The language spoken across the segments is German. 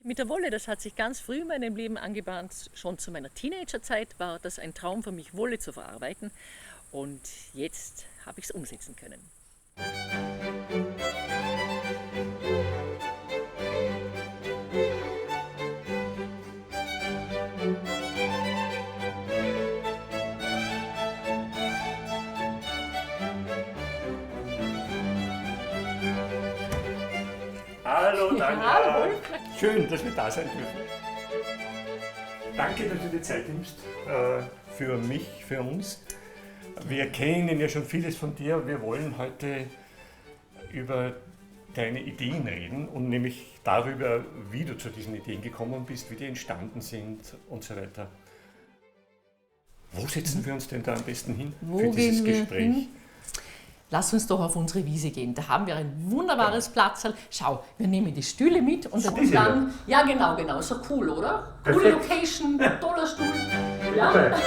Mit der Wolle, das hat sich ganz früh in meinem Leben angebahnt. Schon zu meiner Teenagerzeit war das ein Traum für mich, Wolle zu verarbeiten. Und jetzt habe ich es umsetzen können. Hallo Tanja, Hallo. schön, dass wir da sein dürfen. Danke, dass du dir Zeit nimmst für mich, für uns. Wir kennen ja schon vieles von dir. Wir wollen heute über deine Ideen reden und nämlich darüber, wie du zu diesen Ideen gekommen bist, wie die entstanden sind und so weiter. Wo setzen wir uns denn da am besten hin für dieses Gespräch? Lass uns doch auf unsere Wiese gehen. Da haben wir ein wunderbares Platzl. Schau, wir nehmen die Stühle mit und dann. Ja, genau. So cool, oder? Coole Perfekt. Location, toller Stuhl. Ja. Okay.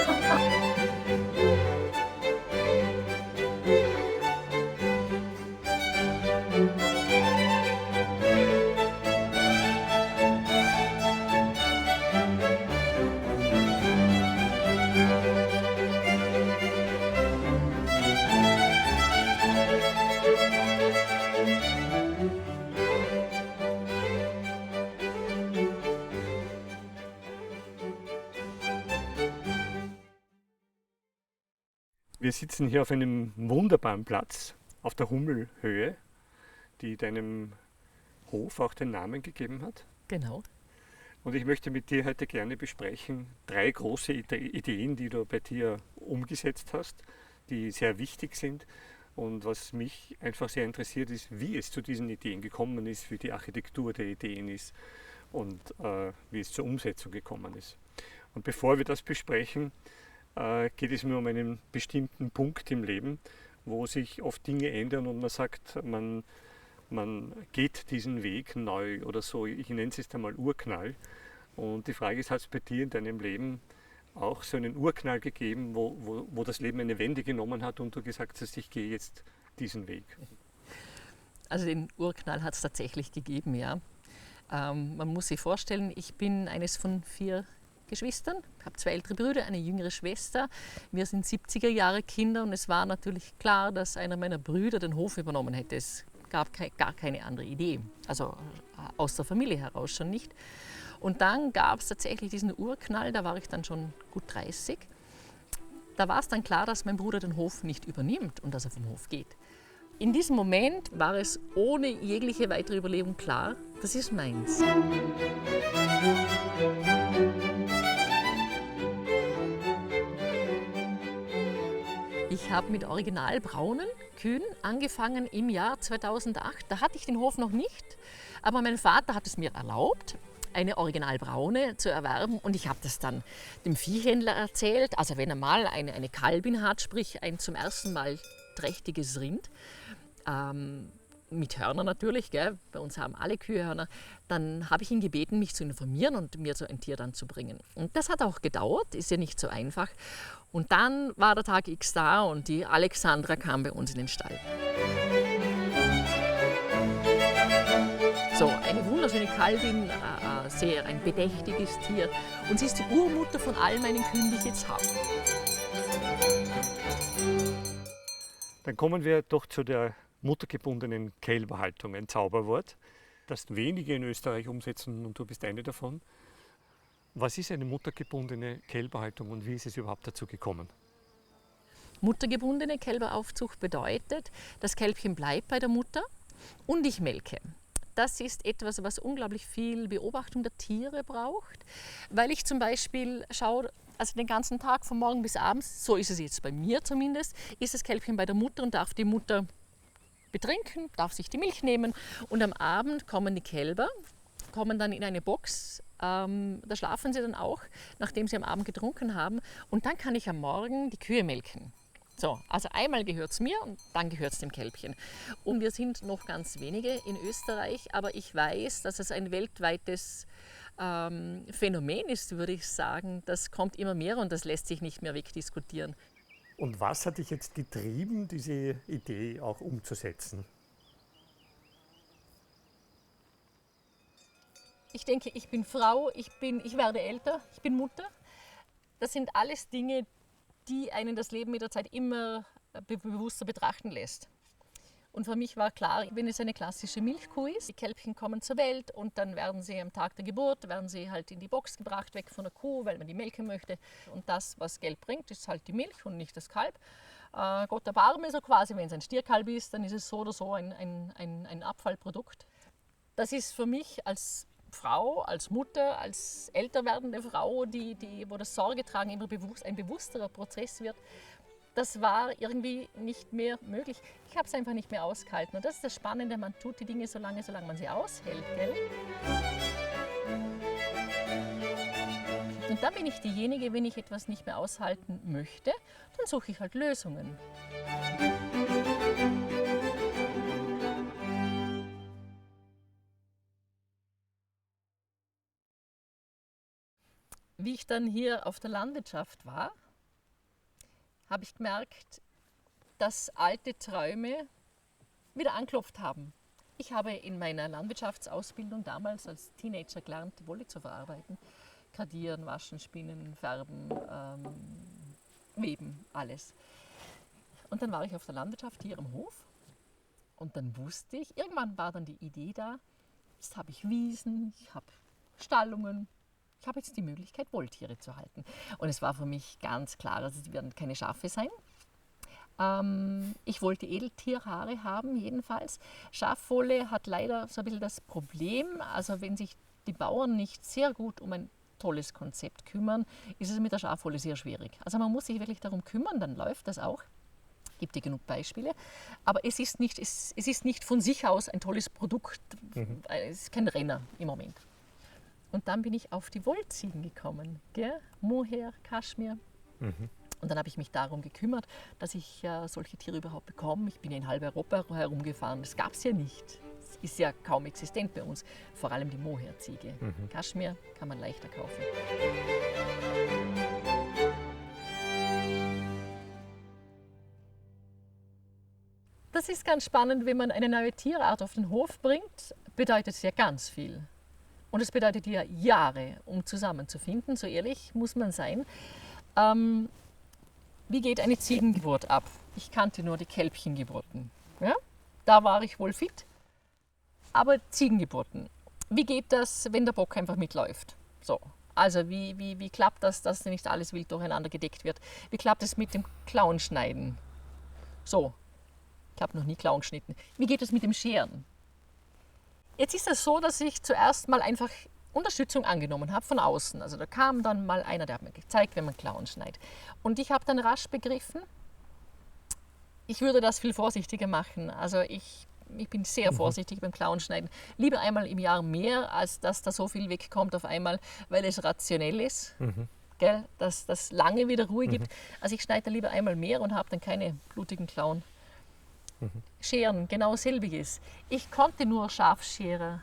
Wir sitzen hier auf einem wunderbaren Platz auf der Hummelhöhe, die deinem Hof auch den Namen gegeben hat. Genau. Und ich möchte mit dir heute gerne besprechen 3 große Ideen, die du bei dir umgesetzt hast, die sehr wichtig sind. Und was mich einfach sehr interessiert ist, wie es zu diesen Ideen gekommen ist, wie die Architektur der Ideen ist und wie es zur Umsetzung gekommen ist. Und bevor wir das besprechen, geht es mir um einen bestimmten Punkt im Leben, wo sich oft Dinge ändern und man sagt, man geht diesen Weg neu oder so. Ich nenne es jetzt einmal Urknall. Und die Frage ist, hat es bei dir in deinem Leben auch so einen Urknall gegeben, wo das Leben eine Wende genommen hat und du gesagt hast, ich gehe jetzt diesen Weg? Also den Urknall hat es tatsächlich gegeben, ja. Man muss sich vorstellen, ich bin eines von 4 Geschwistern, habe 2 ältere Brüder, eine jüngere Schwester. Wir sind 70er Jahre Kinder und es war natürlich klar, dass einer meiner Brüder den Hof übernommen hätte. Es gab gar keine andere Idee, also aus der Familie heraus schon nicht. Und dann gab es tatsächlich diesen Urknall, da war ich dann schon gut 30. Da war es dann klar, dass mein Bruder den Hof nicht übernimmt und dass er vom Hof geht. In diesem Moment war es ohne jegliche weitere Überlegung klar, das ist meins. Ich habe mit originalbraunen Kühen angefangen im Jahr 2008. Da hatte ich den Hof noch nicht, aber mein Vater hat es mir erlaubt, eine originalbraune zu erwerben. Und ich habe das dann dem Viehhändler erzählt. Also wenn er mal eine Kalbin hat, sprich ein zum ersten Mal trächtiges Rind, mit Hörnern natürlich, gell? Bei uns haben alle Kühe Hörner, dann habe ich ihn gebeten, mich zu informieren und mir so ein Tier dann zu bringen. Und das hat auch gedauert, ist ja nicht so einfach. Und dann war der Tag X da und die Alexandra kam bei uns in den Stall. So, eine wunderschöne Kalbin, sehr ein bedächtiges Tier. Und sie ist die Urmutter von all meinen Kühen, die ich jetzt habe. Dann kommen wir doch zu der muttergebundenen Kälberhaltung, ein Zauberwort, das wenige in Österreich umsetzen und du bist eine davon. Was ist eine muttergebundene Kälberhaltung und wie ist es überhaupt dazu gekommen? Muttergebundene Kälberaufzucht bedeutet, das Kälbchen bleibt bei der Mutter und ich melke. Das ist etwas, was unglaublich viel Beobachtung der Tiere braucht, weil ich zum Beispiel schaue, also den ganzen Tag von morgen bis abends, so ist es jetzt bei mir zumindest, ist das Kälbchen bei der Mutter und darf die Mutter betrinken, darf sich die Milch nehmen und am Abend kommen die Kälber, kommen dann in eine Box, da schlafen sie dann auch, nachdem sie am Abend getrunken haben und dann kann ich am Morgen die Kühe melken. So, also einmal gehört es mir und dann gehört es dem Kälbchen. Und wir sind noch ganz wenige in Österreich, aber ich weiß, dass es ein weltweites Phänomen ist, würde ich sagen. Das kommt immer mehr und das lässt sich nicht mehr wegdiskutieren. Und was hat dich jetzt getrieben, diese Idee auch umzusetzen? Ich denke, ich bin Frau, ich werde älter, ich bin Mutter. Das sind alles Dinge, die einen das Leben mit der Zeit immer bewusster betrachten lässt. Und für mich war klar, wenn es eine klassische Milchkuh ist, die Kälbchen kommen zur Welt und dann werden sie am Tag der Geburt, werden sie halt in die Box gebracht, weg von der Kuh, weil man die melken möchte. Und das, was Geld bringt, ist halt die Milch und nicht das Kalb. Gott erbarme so quasi, wenn es ein Stierkalb ist, dann ist es so oder so ein Abfallprodukt. Das ist für mich als Frau, als Mutter, als älter werdende Frau, wo das Sorgetragen immer ein bewussterer Prozess wird, das war irgendwie nicht mehr möglich. Ich habe es einfach nicht mehr ausgehalten. Und das ist das Spannende, man tut die Dinge solange man sie aushält. Gell? Und dann bin ich diejenige, wenn ich etwas nicht mehr aushalten möchte, dann suche ich halt Lösungen. Wie ich dann hier auf der Landwirtschaft war, habe ich gemerkt, dass alte Träume wieder anklopft haben. Ich habe in meiner Landwirtschaftsausbildung damals als Teenager gelernt, Wolle zu verarbeiten. Kardieren, waschen, spinnen, färben, weben, alles. Und dann war ich auf der Landwirtschaft hier am Hof und dann wusste ich, irgendwann war dann die Idee da, jetzt habe ich Wiesen, ich habe Stallungen, ich habe jetzt die Möglichkeit, Wolltiere zu halten. Und es war für mich ganz klar, also es werden keine Schafe sein. Ich wollte Edeltierhaare haben, jedenfalls. Schafwolle hat leider so ein bisschen das Problem, also wenn sich die Bauern nicht sehr gut um ein tolles Konzept kümmern, ist es mit der Schafwolle sehr schwierig. Also man muss sich wirklich darum kümmern, dann läuft das auch. Gibt ja genug Beispiele. Aber es ist nicht von sich aus ein tolles Produkt. Es ist kein Renner im Moment. Und dann bin ich auf die Wollziegen gekommen. Gell? Mohair, Kaschmir. Und dann habe ich mich darum gekümmert, dass ich solche Tiere überhaupt bekomme. Ich bin ja in halb Europa herumgefahren. Das gab es ja nicht. Das ist ja kaum existent bei uns. Vor allem die Mohair-Ziege. Kaschmir kann man leichter kaufen. Das ist ganz spannend, wenn man eine neue Tierart auf den Hof bringt, bedeutet es ja ganz viel. Und es bedeutet ja Jahre, um zusammenzufinden, so ehrlich muss man sein. Wie geht eine Ziegengeburt ab? Ich kannte nur die Kälbchengeburten. Ja? Da war ich wohl fit. Aber Ziegengeburten, wie geht das, wenn der Bock einfach mitläuft? So. Also wie klappt das, dass nicht alles wild durcheinander gedeckt wird? Wie klappt es mit dem Klauenschneiden? So, ich habe noch nie Klauen geschnitten. Wie geht es mit dem Scheren? Jetzt ist es so, dass ich zuerst mal einfach Unterstützung angenommen habe von außen. Also da kam dann mal einer, der hat mir gezeigt, wenn man Klauen schneidet. Und ich habe dann rasch begriffen, ich würde das viel vorsichtiger machen. Also ich bin sehr vorsichtig beim Klauenschneiden. Lieber einmal im Jahr mehr, als dass da so viel wegkommt auf einmal, weil es rationell ist. Gell? Dass das lange wieder Ruhe gibt. Also ich schneide da lieber einmal mehr und habe dann keine blutigen Klauen. Scheren, genau selbiges. Ich konnte nur Schafscherer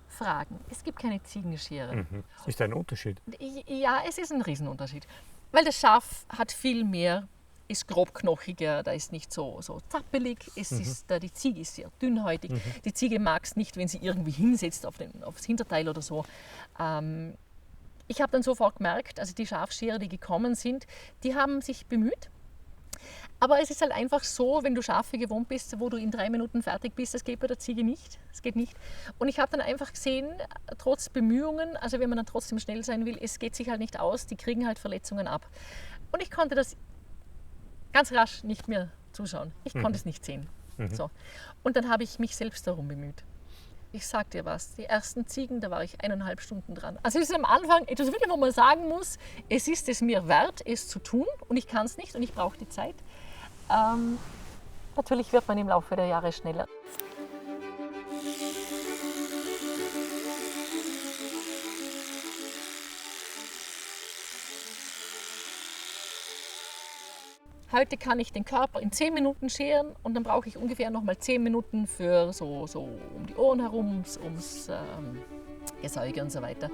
fragen. Es gibt keine Ziegenschere. Ist ein Unterschied? Ja, es ist ein Riesenunterschied. Weil das Schaf hat viel mehr, ist grobknochiger, da ist nicht so zappelig. Die Ziege ist sehr dünnhäutig. Die Ziege mag es nicht, wenn sie irgendwie hinsetzt aufs Hinterteil oder so. Ich habe dann sofort gemerkt, also die Schafscherer, die gekommen sind, die haben sich bemüht. Aber es ist halt einfach so, wenn du Schafe gewohnt bist, wo du in 3 Minuten fertig bist, das geht bei der Ziege nicht. Das geht nicht. Und ich habe dann einfach gesehen, trotz Bemühungen, also wenn man dann trotzdem schnell sein will, es geht sich halt nicht aus, die kriegen halt Verletzungen ab. Und ich konnte das ganz rasch nicht mehr zuschauen. Ich konnte es nicht sehen. So. Und dann habe ich mich selbst darum bemüht. Ich sag dir was, die ersten Ziegen, da war ich 1,5 Stunden dran. Also es ist am Anfang etwas wirklich, wo man sagen muss, es ist es mir wert, es zu tun und ich kann es nicht und ich brauche die Zeit. Natürlich wird man im Laufe der Jahre schneller. Heute kann ich den Körper in 10 Minuten scheren und dann brauche ich ungefähr nochmal 10 Minuten für so um die Ohren herum, ums Gesäuge und so weiter.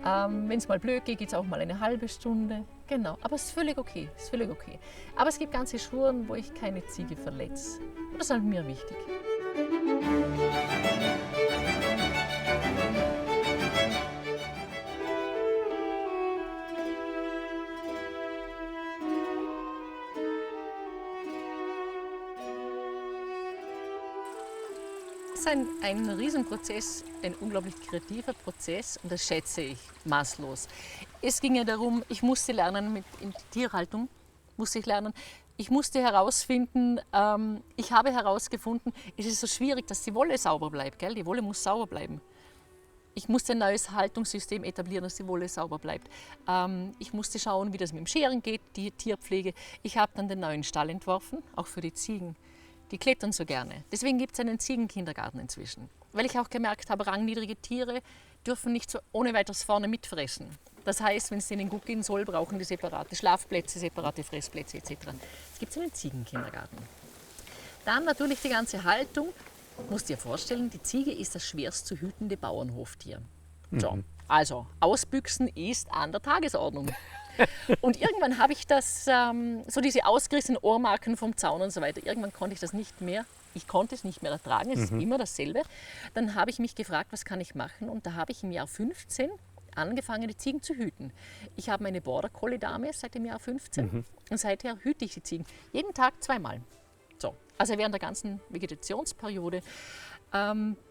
Wenn es mal blöd geht, geht es auch mal eine halbe Stunde. Genau, aber es ist völlig okay. Aber es gibt ganze Schulen, wo ich keine Ziege verletze. Und das ist halt mir wichtig. ist ein Riesenprozess, ein unglaublich kreativer Prozess und das schätze ich maßlos. Es ging ja darum, ich musste lernen in Tierhaltung, Ich musste herausfinden, ich habe herausgefunden, es ist so schwierig, dass die Wolle sauber bleibt. Gell? Die Wolle muss sauber bleiben. Ich musste ein neues Haltungssystem etablieren, dass die Wolle sauber bleibt. Ich musste schauen, wie das mit dem Scheren geht, die Tierpflege. Ich habe dann den neuen Stall entworfen, auch für die Ziegen. Die klettern so gerne. Deswegen gibt es einen Ziegenkindergarten inzwischen. Weil ich auch gemerkt habe, rangniedrige Tiere dürfen nicht so ohne weiteres vorne mitfressen. Das heißt, wenn es denen gut gehen soll, brauchen die separate Schlafplätze, separate Fressplätze etc. Es gibt einen Ziegenkindergarten. Dann natürlich die ganze Haltung. Du musst dir vorstellen, die Ziege ist das schwerst zu hütende Bauernhoftier. So, also Ausbüchsen ist an der Tagesordnung. Und irgendwann habe ich das, so diese ausgerissenen Ohrmarken vom Zaun und so weiter, irgendwann konnte ich das nicht mehr. Ich konnte es nicht mehr ertragen, es ist immer dasselbe. Dann habe ich mich gefragt, was kann ich machen? Und da habe ich im Jahr 15 angefangen, die Ziegen zu hüten. Ich habe meine Border Collie Dame seit dem Jahr 15 und seither hüte ich die Ziegen. Jeden Tag 2-mal. So, also während der ganzen Vegetationsperiode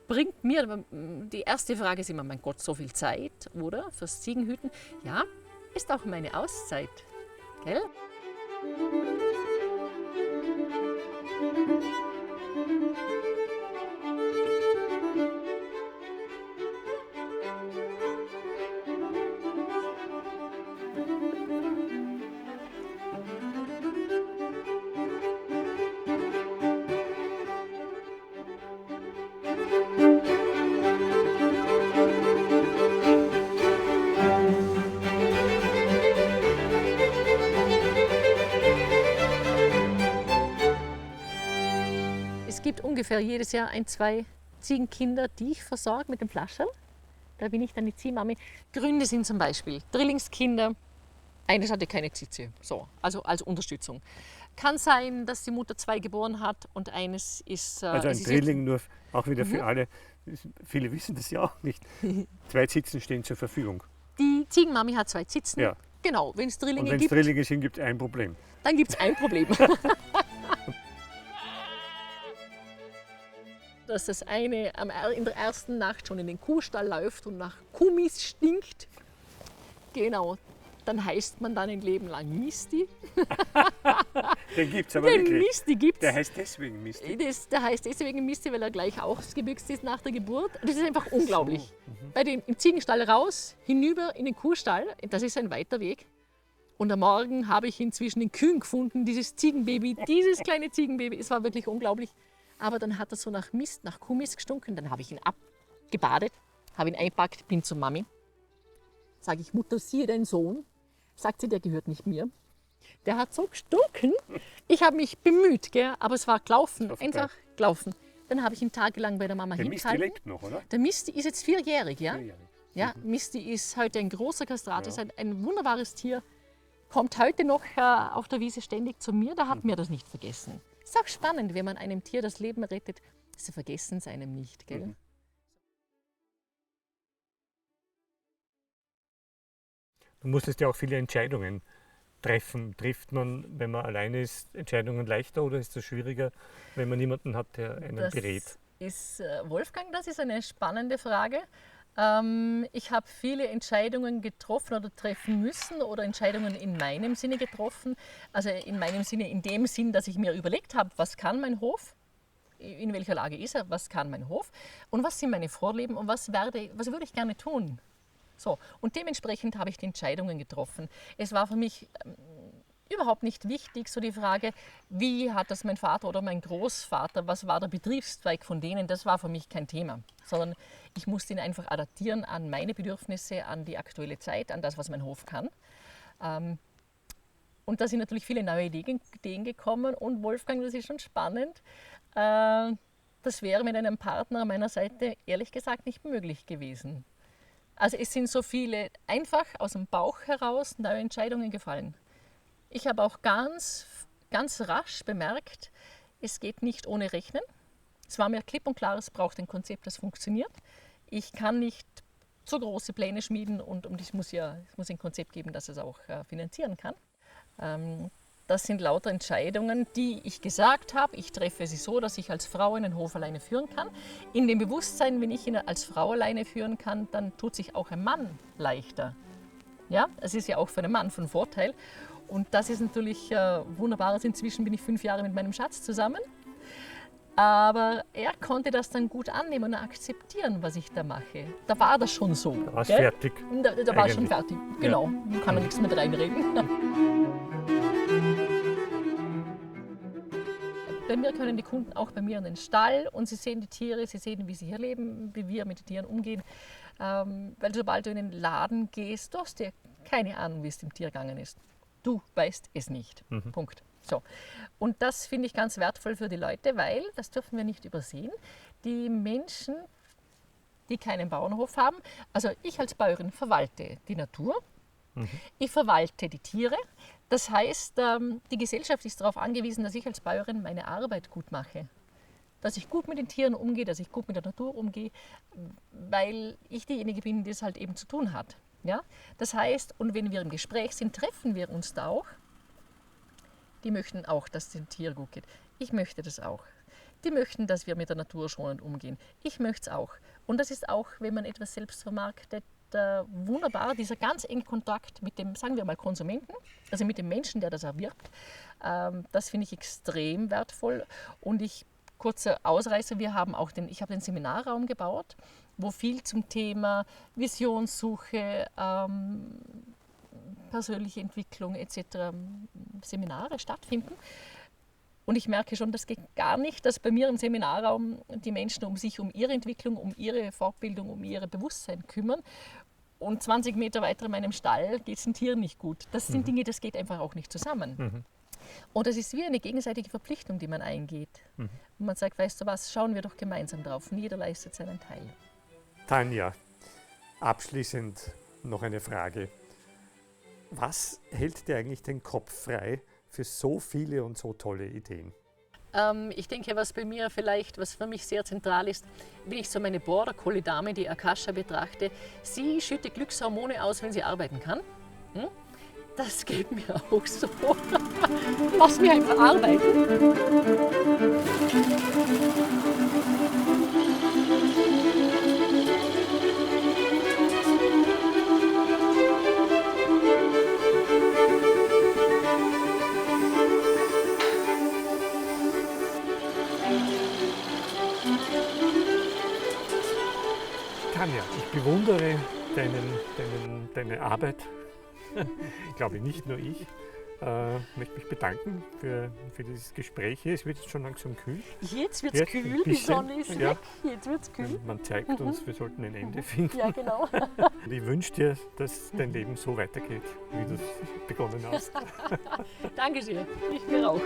bringt mir, die erste Frage ist immer, mein Gott, so viel Zeit, oder? Fürs Ziegenhüten. Ja, ist auch meine Auszeit, gell? Es gibt ungefähr jedes Jahr 1-2 Ziegenkinder, die ich versorge mit dem Flascherl. Da bin ich dann die Ziehmami. Gründe sind zum Beispiel Drillingskinder. Eines hatte keine Zitze, so, also als Unterstützung. Kann sein, dass die Mutter 2 geboren hat und eines ist... Also ein Drilling nur auch wieder für alle. Viele wissen das ja auch nicht. 2 Zitzen stehen zur Verfügung. Die Ziegenmami hat 2 Zitzen. Ja. Genau, wenn es Drillinge Und wenn es gibt, Drillinge sind, gibt es ein Problem. dann gibt es ein Problem. Dass das eine in der ersten Nacht schon in den Kuhstall läuft und nach Kuhmist stinkt. Genau, dann heißt man dann ein Leben lang Misti. Den gibt es aber Den wirklich. Misti gibt Der es. heißt deswegen Misti. Der heißt deswegen Misti, weil er gleich ausgebüxt ist nach der Geburt. Das ist einfach unglaublich. Im Ziegenstall raus, hinüber in den Kuhstall, das ist ein weiter Weg. Und am Morgen habe ich inzwischen den Kühen gefunden, dieses Ziegenbaby, dieses kleine Ziegenbaby. Es war wirklich unglaublich. Aber dann hat er so nach Mist, nach Kuhmist gestunken. Dann habe ich ihn abgebadet, habe ihn eingepackt, bin zur Mami. Sage ich, Mutter, siehe deinen Sohn. Sagt sie, der gehört nicht mir. Der hat so gestunken. Ich habe mich bemüht, gell? Aber es war gelaufen, einfach gelaufen. Dann habe ich ihn tagelang bei der Mama Der Misti hingehalten. lebt noch, oder? Der Misti ist jetzt 4-jährig, ja? 4-jährig. Ja, Misti ist heute ein großer Kastrat, ist ein wunderbares Tier. Kommt heute noch auf der Wiese ständig zu mir, da hat mir das nicht vergessen. Ist auch spannend, wenn man einem Tier das Leben rettet, sie vergessen es einem nicht, gell? Du musstest ja auch viele Entscheidungen treffen. Trifft man, wenn man alleine ist, Entscheidungen leichter oder ist das schwieriger, wenn man niemanden hat, der einen berät? Wolfgang, das ist eine spannende Frage. Ich habe viele Entscheidungen getroffen oder treffen müssen oder Entscheidungen in meinem Sinne getroffen. Also in meinem Sinne, in dem Sinn, dass ich mir überlegt habe, was kann mein Hof, in welcher Lage ist er, was kann mein Hof und was sind meine Vorlieben und was würde ich gerne tun. So, und dementsprechend habe ich die Entscheidungen getroffen. Es war für mich überhaupt nicht wichtig, so die Frage, wie hat das mein Vater oder mein Großvater, was war der Betriebszweig von denen, das war für mich kein Thema, sondern ich musste ihn einfach adaptieren an meine Bedürfnisse, an die aktuelle Zeit, an das, was mein Hof kann. Und da sind natürlich viele neue Ideen gekommen und Wolfgang, das ist schon spannend, das wäre mit einem Partner an meiner Seite ehrlich gesagt nicht möglich gewesen. Also es sind so viele einfach aus dem Bauch heraus neue Entscheidungen gefallen. Ich habe auch ganz rasch bemerkt, es geht nicht ohne Rechnen. Es war mir klipp und klar, es braucht ein Konzept, das funktioniert. Ich kann nicht so große Pläne schmieden und es muss ein Konzept geben, das es auch finanzieren kann. das sind lauter Entscheidungen, die ich gesagt habe. Ich treffe sie so, dass ich als Frau einen Hof alleine führen kann. In dem Bewusstsein, wenn ich ihn als Frau alleine führen kann, dann tut sich auch ein Mann leichter. Ja, es ist ja auch für einen Mann von Vorteil. Und das ist natürlich wunderbar. Also inzwischen bin ich 5 Jahre mit meinem Schatz zusammen. Aber er konnte das dann gut annehmen und akzeptieren, was ich da mache. Da war das schon so. Da war es fertig. Da war es schon fertig, genau. Da kann er nichts mit reinreden. Bei mir können die Kunden auch bei mir in den Stall und sie sehen die Tiere, sie sehen, wie sie hier leben, wie wir mit den Tieren umgehen. Weil sobald du in den Laden gehst, du hast ja keine Ahnung, wie es dem Tier gegangen ist. Du weißt es nicht. Punkt. So. Und das finde ich ganz wertvoll für die Leute, weil, das dürfen wir nicht übersehen, die Menschen, die keinen Bauernhof haben, also ich als Bäuerin verwalte die Natur, ich verwalte die Tiere. Das heißt, die Gesellschaft ist darauf angewiesen, dass ich als Bäuerin meine Arbeit gut mache. Dass ich gut mit den Tieren umgehe, dass ich gut mit der Natur umgehe, weil ich diejenige bin, die es halt eben zu tun hat. Ja? Das heißt, und wenn wir im Gespräch sind, treffen wir uns da auch. Die möchten auch, dass es dem Tier gut geht. Ich möchte das auch. Die möchten, dass wir mit der Natur schonend umgehen. Ich möchte es auch. Und das ist auch, wenn man etwas selbst vermarktet, wunderbar, dieser ganz enge Kontakt mit dem, sagen wir mal, Konsumenten, also mit dem Menschen, der das erwirbt. Das finde ich extrem wertvoll. Und kurzer Ausreißer, ich habe den Seminarraum gebaut, wo viel zum Thema Visionssuche, persönliche Entwicklung etc. Seminare stattfinden. Und ich merke schon, das geht gar nicht, dass bei mir im Seminarraum die Menschen sich um ihre Entwicklung, um ihre Fortbildung, um ihr Bewusstsein kümmern. Und 20 Meter weiter in meinem Stall geht es den Tieren nicht gut. Das sind Dinge, das geht einfach auch nicht zusammen. Und das ist wie eine gegenseitige Verpflichtung, die man eingeht. Und man sagt, weißt du was, schauen wir doch gemeinsam drauf. Und jeder leistet seinen Teil. Tanja, abschließend noch eine Frage. Was hält dir eigentlich den Kopf frei für so viele und so tolle Ideen? Ich denke, was für mich sehr zentral ist, wenn ich so meine Border Collie Dame, die Akasha, betrachte, sie schüttet Glückshormone aus, wenn sie arbeiten kann. Das geht mir auch so. Lass mich einfach arbeiten. Tanja, ich bewundere deine Arbeit. Ich glaube nicht nur ich. Möchte mich bedanken für dieses Gespräch hier. Es wird jetzt schon langsam kühl. Jetzt wird es kühl, die Sonne ist weg. Jetzt wird es kühl. Man zeigt uns, wir sollten ein Ende finden. Ja, genau. Und ich wünsche dir, dass dein Leben so weitergeht, wie du es begonnen hast. Danke sehr. Ich mir auch.